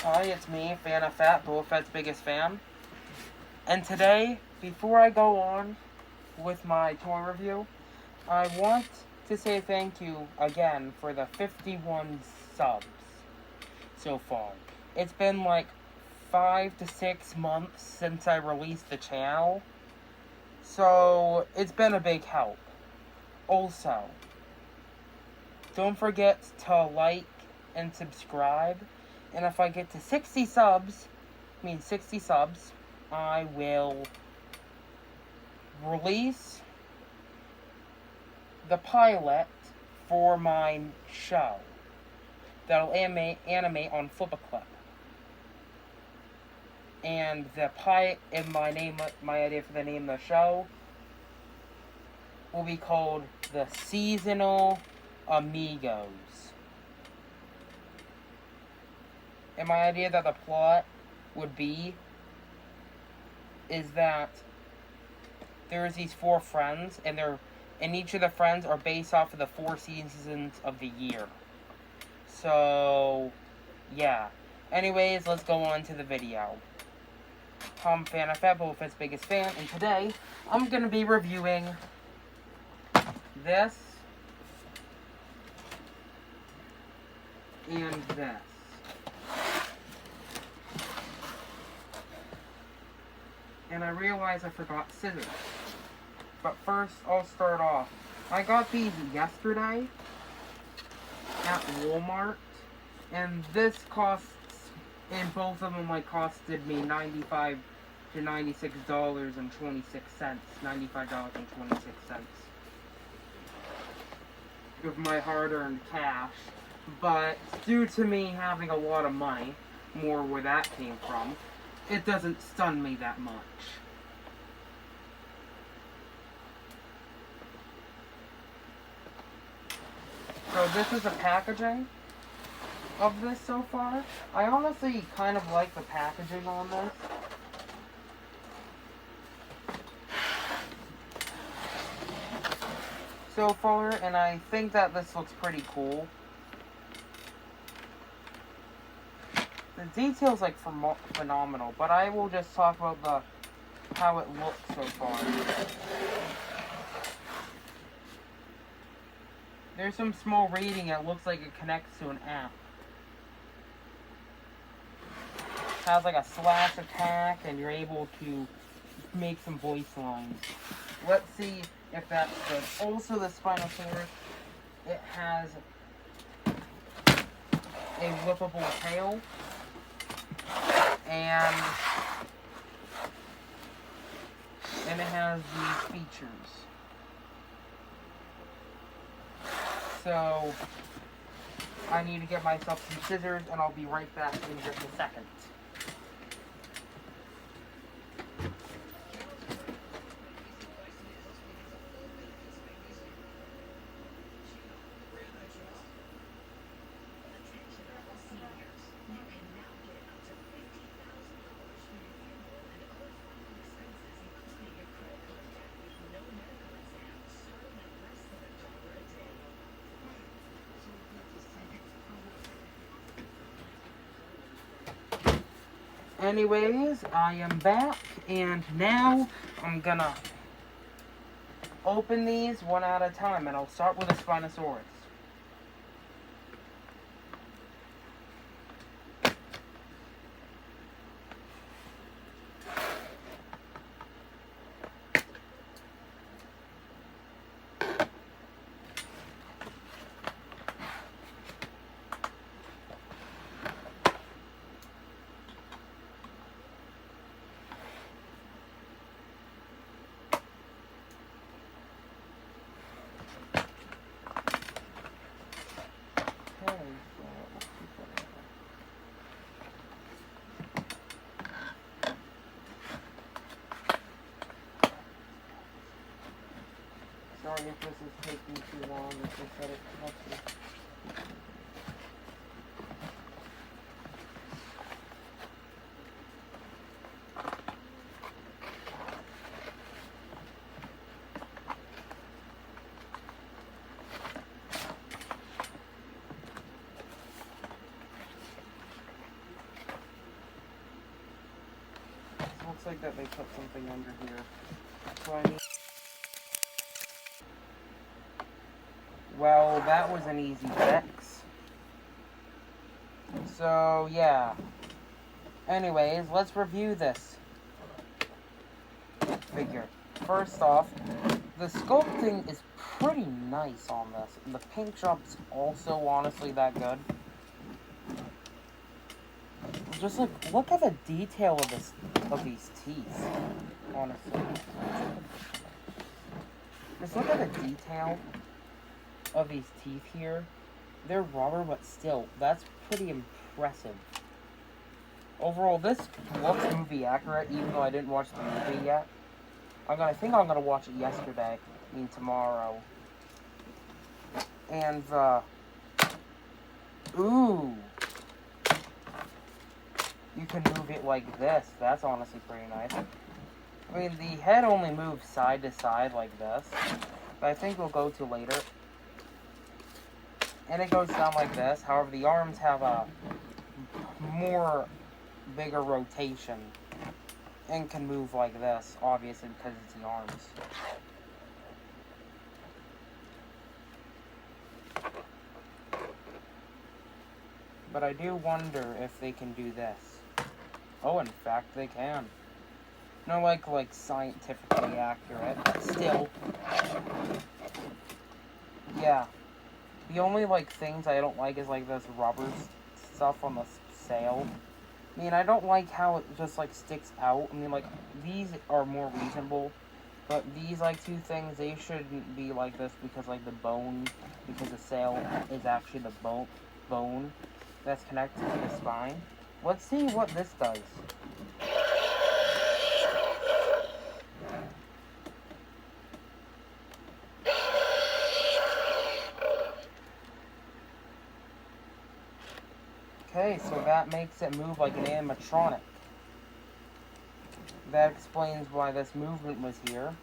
Hi, it's me, Fan of Fat, Boba Fett's biggest fan. And today, before I go on with my toy review, I want to say thank you again for the 51 subs so far. It's been like 5 to 6 months since I released the channel, so it's been a big help. Also, don't forget to like and subscribe, and if I get to 60 subs, I will release the pilot for my show that'll animate on Flip-A-Clip. And my idea for the name of the show will be called The Seasonal Amigos. And my idea that the plot would be is that there's these 4 friends, and each of the friends are based off of the 4 seasons of the year. So, yeah. Anyways, let's go on to the video. I'm Fan of Fat, Boba Fett's biggest fan, and today I'm going to be reviewing this and this. And I realized I forgot scissors. But first, I'll start off. I got these yesterday at Walmart, and this costs, and both of them costed me $95 to $96.26. $95.26 with my hard-earned cash. But due to me having a lot of money, more where that came from, it doesn't stun me that much. So this is the packaging of this so far. I honestly kind of like the packaging on this. So far, and I think that this looks pretty cool. The detail's phenomenal, but I will just talk about how it looks so far. There's some small reading. It looks like it connects to an app. It has a slash attack, and you're able to make some voice lines. Let's see if that's good. Also, the Spinosaurus, it has a whippable tail. And it has these features. So, I need to get myself some scissors, and I'll be right back in just a second. Anyways, I am back, and now I'm gonna open these one at a time, and I'll start with the Spinosaurus. Sorry if this is taking too long, it's just that it helps me. looks like that they put something under here. So I need... Well, that was an easy fix. So, yeah. Anyways, let's review this figure. First off, the sculpting is pretty nice on this. And the paint job's also honestly that good. Just like, look at the detail of these teeth, honestly. Just look at the detail of these teeth here. They're rubber, but still, that's pretty impressive. Overall, this looks movie accurate, even though I didn't watch the movie yet. I think I'm gonna watch it yesterday, I mean tomorrow. And ooh, you can move it like this. That's honestly pretty nice. I mean, the head only moves side to side like this, but I think we'll go to later. And it goes down like this. However, the arms have a more bigger rotation and can move like this, obviously because it's the arms. But I do wonder if they can do this. Oh, in fact, they can. Not like scientifically accurate, but still. Yeah. The only, things I don't like is, this rubber stuff on the sail. I mean, I don't like how it just, sticks out. I mean, these are more reasonable. But these, two things, they shouldn't be like this because, the bone, because the sail is actually the bone that's connected to the spine. Let's see what this does. Okay, so that makes it move like an animatronic. That explains why this movement was here.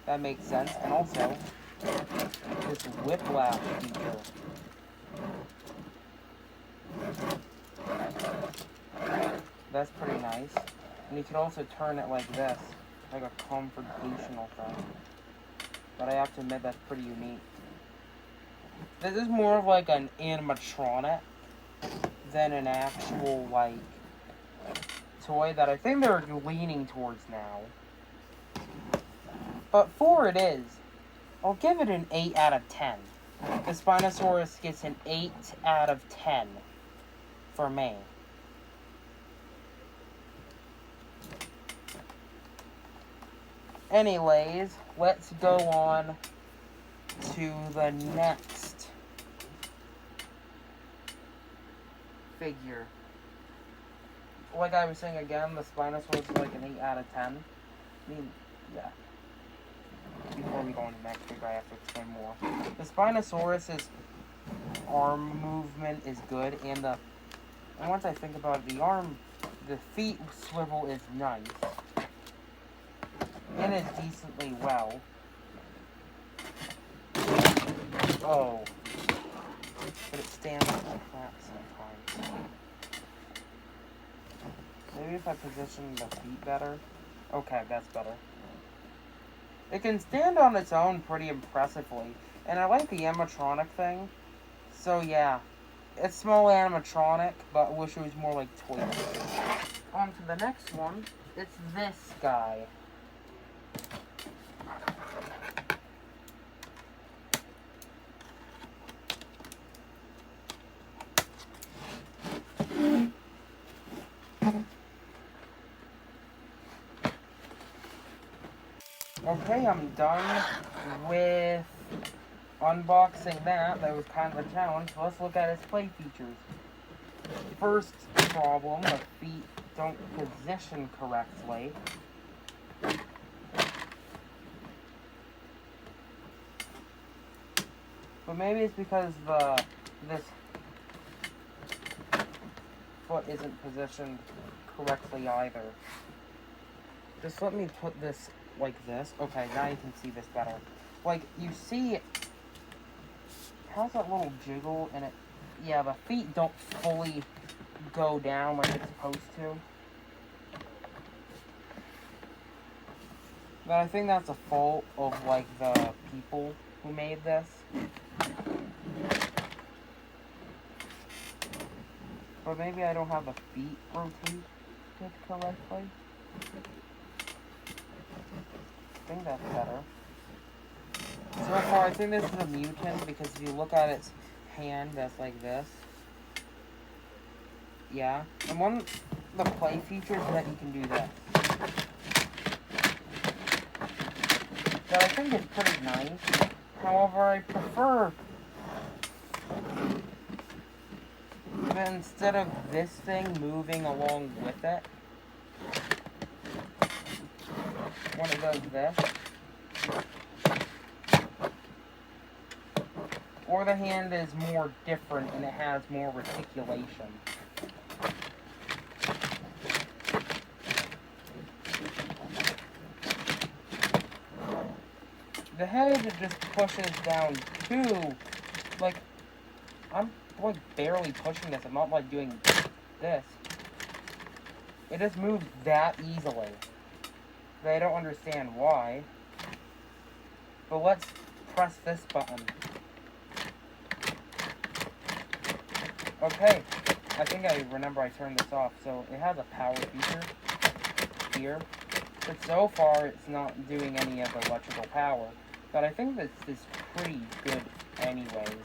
That makes sense. And also, this whiplash feature. That's pretty nice. And you can also turn it like this, like a confrontational thing. But I have to admit that's pretty unique. This is more of an animatronic than an actual, toy that I think they're leaning towards now. But for it is, I'll give it an 8 out of 10. The Spinosaurus gets an 8 out of 10 for me. Anyways, let's go on to the next figure. Like I was saying again, the Spinosaurus is an 8 out of 10. I mean, yeah. Before we go on to the next figure, I have to explain more. The Spinosaurus's arm movement is good, and once I think about it, the feet swivel is nice. And it's decently well. Oh. But it stands like that sometimes. Maybe if I position the feet better. Okay, that's better. It can stand on its own pretty impressively. And I like the animatronic thing. So yeah. It's small animatronic, but I wish it was more like toy. On to the next one. It's this guy. Okay, I'm done with unboxing that. That was kind of a challenge. So let's look at its play features. First problem, the feet don't position correctly. But maybe it's because this foot isn't positioned correctly either. Just let me put this like this. Okay, now you can see this better. You see it has that little jiggle in it. Yeah, the feet don't fully go down like it's supposed to. But I think that's a fault of, like, the people who made this. But maybe I don't have the feet rotated correctly. I think that's better. So far, I think this is a mutant because if you look at its hand, that's like this. Yeah. And one of the play features is that you can do this. That I think is pretty nice. However, I prefer that instead of this thing moving along with it, when it does this, or the hand is more different and it has more reticulation. The head just pushes down too. Like, I'm like barely pushing this. I'm not like doing this. It just moves that easily. But I don't understand why. But let's press this button. Okay. I think I remember I turned this off. So it has a power feature here. But so far it's not doing any of the electrical power. But I think this is pretty good anyways.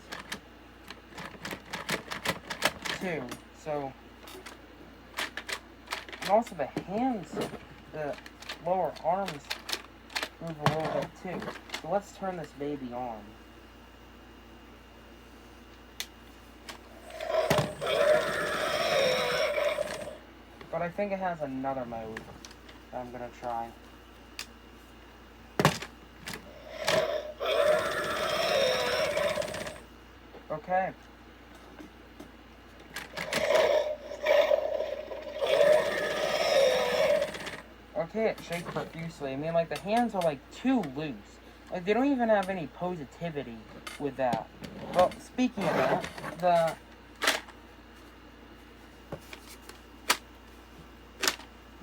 Too. So, and also the hands, the lower arms move a little bit too. So let's turn this baby on. But I think it has another mode that I'm gonna try. Okay. Okay, it shakes profusely. I mean, like, the hands are, like, too loose. Like, they don't even have any positivity with that. Well, speaking of that,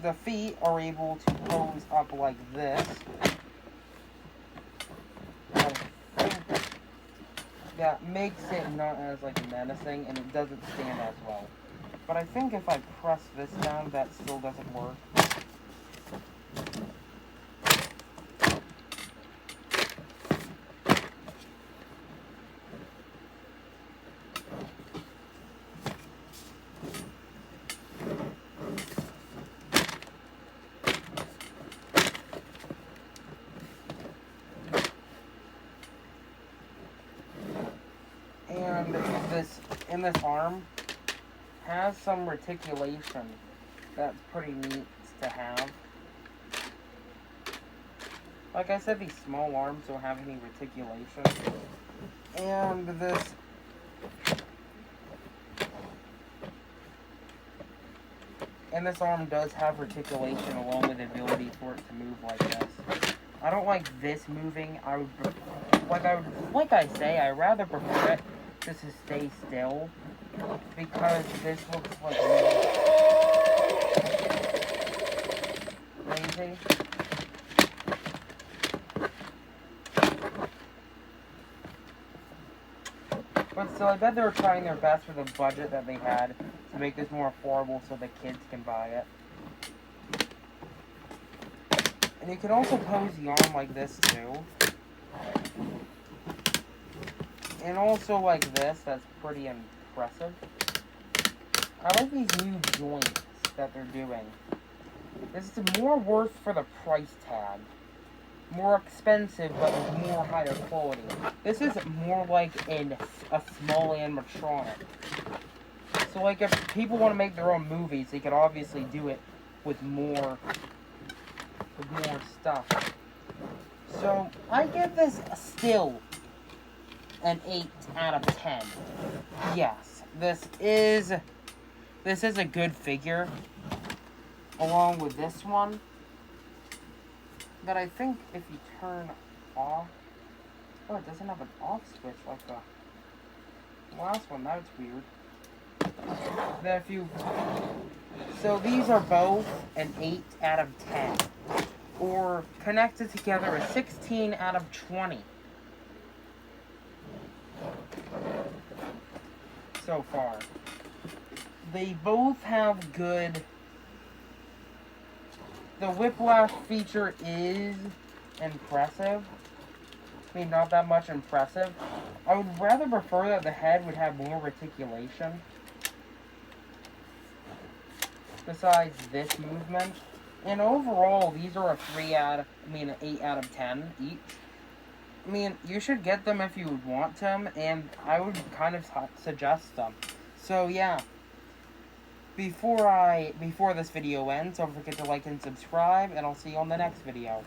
the feet are able to pose up like this. That makes it not as, like, menacing, and it doesn't stand as well. But I think if I press this down, that still doesn't work. And this arm has some reticulation that's pretty neat to have. Like I said, these small arms don't have any reticulation. And this arm does have reticulation along with the ability for it to move like this. I don't like this moving. Like I say, I rather prefer it just to stay still because this looks like lazy. But still, I bet they were trying their best with the budget that they had to make this more affordable so the kids can buy it. And you can also pose the arm like this too. And also like this, that's pretty impressive. I like these new joints that they're doing. This is more worth for the price tag. More expensive, but with more higher quality. This is more like a small animatronic. So like if people want to make their own movies, they could obviously do it with more stuff. So I give this still an 8 out of 10. Yes, this is a good figure along with this one. But I think if you turn off, oh, it doesn't have an off switch like the last one. That's weird. So these are both an 8 out of 10. or connected together a 16 out of 20 so far. They both have good... The whiplash feature is impressive. I mean, not that much impressive. I would rather prefer that the head would have more reticulation. Besides this movement. And overall, these are an 8 out of 10 each. I mean, you should get them if you would want them, and I would kind of suggest them. So yeah. Before this video ends, don't forget to like and subscribe, and I'll see you on the next video.